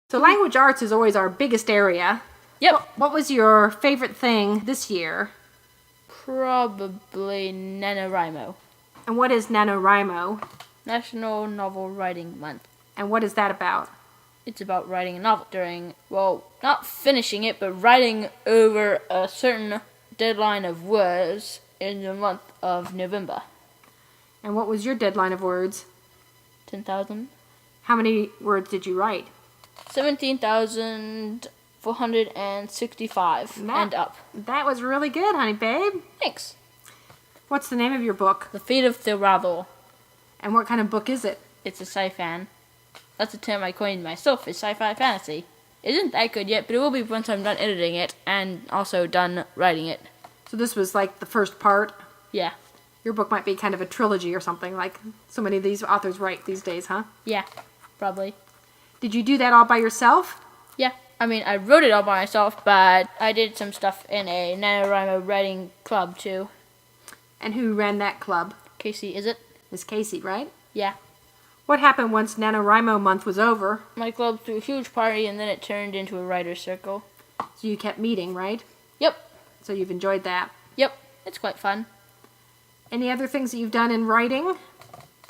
So language arts is always our biggest area. Yep. What was your favorite thing this year? Probably NaNoWriMo. And what is NaNoWriMo? National Novel Writing Month. And what is that about? It's about writing a novel during, well, not finishing it, but writing over a certain deadline of words in the month of November. And what was your deadline of words? 10,000. How many words did you write? 17,465 and up. That was really good, honey babe. Thanks. What's the name of your book? The Fate of Theorador. And what kind of book is it? It's a sci-fan. That's a term I coined myself, is sci-fi fantasy. It isn't that good yet, but it will be once I'm done editing it and also done writing it. So this was like the first part? Yeah. Your book might be kind of a trilogy or something, like so many of these authors write these days, huh? Yeah, probably. Did you do that all by yourself? Yeah. I mean, I wrote it all by myself, but I did some stuff in a NaNoWriMo writing club, too. And who ran that club? Casey, is it? Miss Casey, right? Yeah. What happened once NaNoWriMo month was over? My club threw a huge party, and then it turned into a writer's circle. So you kept meeting, right? Yep. So you've enjoyed that. Yep. It's quite fun. Any other things that you've done in writing?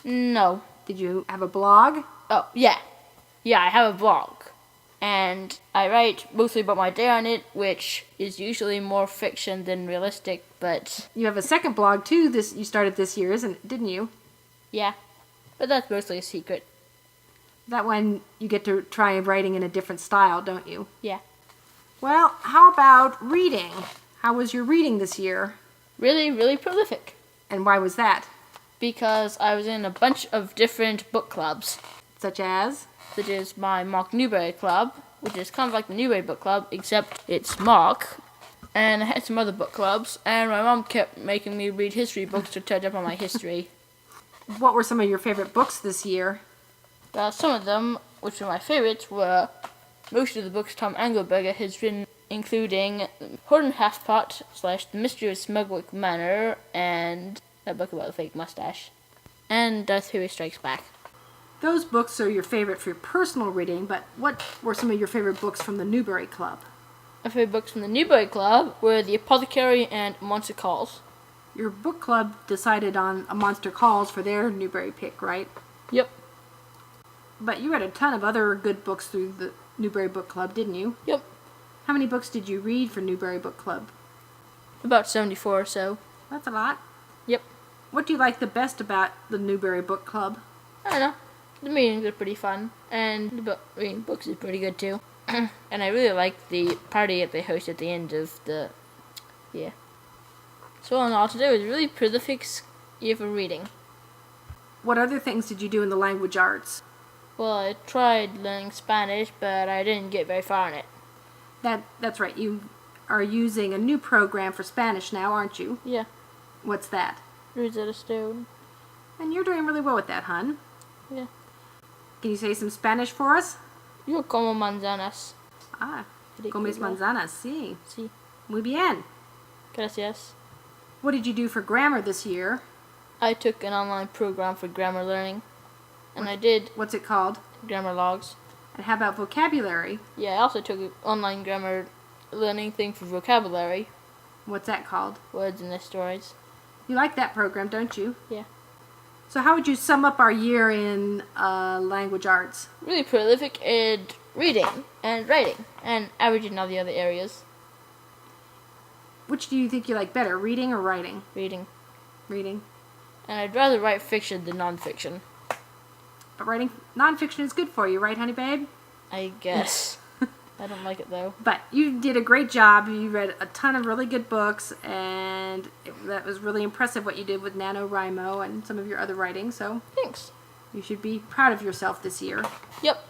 No. Did you have a blog? Oh, yeah. Yeah, I have a blog. And I write mostly about my day on it, which is usually more fiction than realistic, but You have a second blog too. You started this year, didn't you? yeah. But that's mostly a secret. That one you get to try writing in a different style, don't you? Yeah. Well, how about reading? How was your reading this year? Really, really prolific. And why was that? Because I was in a bunch of different book clubs. Such as? Such as my Mark Newberry Club, which is kind of like the Newberry Book Club, except it's Mark. And I had some other book clubs, and my mom kept making me read history books to touch up on my history. What were some of your favorite books this year? Some of them, which were my favorites, were most of the books Tom Engelberger has written, including Horton Halfpot / The Mystery of Smugwick Manor, and that book about the fake mustache, and Darth Vader Strikes Back. Those books are your favorite for your personal reading, but what were some of your favorite books from the Newberry Club? My favorite books from the Newberry Club were The Apothecary and Monster Calls. Your book club decided on A Monster Calls for their Newberry pick, right? Yep. But you read a ton of other good books through the Newberry Book Club, didn't you? Yep. How many books did you read for Newberry Book Club? About 74 or so. That's a lot. Yep. What do you like the best about the Newberry Book Club? I don't know. The meetings are pretty fun, and reading books is pretty good too. And I really like the party that they host at the end of the year. So all in all, today was a really prolific year for reading. What other things did you do in the language arts? Well, I tried learning Spanish, but I didn't get very far in it. That's right. You are using a new program for Spanish now, aren't you? Yeah. What's that? Rosetta Stone. And you're doing really well with that, hon. Yeah. Can you say some Spanish for us? Yo como manzanas. Ah, comes manzanas, sí. Sí. Muy bien. Gracias. What did you do for grammar this year? I took an online program for grammar learning, and I did What's it called? grammar logs. And how about vocabulary? Yeah, I also took an online grammar learning thing for vocabulary, What's that called? words and their stories. You like that program, don't you? Yeah. So how would you sum up our year in language arts? Really prolific in reading and writing, and average in all the other areas. Which do you think you like better, reading or writing? Reading. Reading. And I'd rather write fiction than nonfiction. But writing nonfiction is good for you, right, honey babe? I guess. I don't like it though. But you did a great job. You read a ton of really good books, and that was really impressive what you did with NaNoWriMo and some of your other writing, so Thanks. you should be proud of yourself this year. Yep.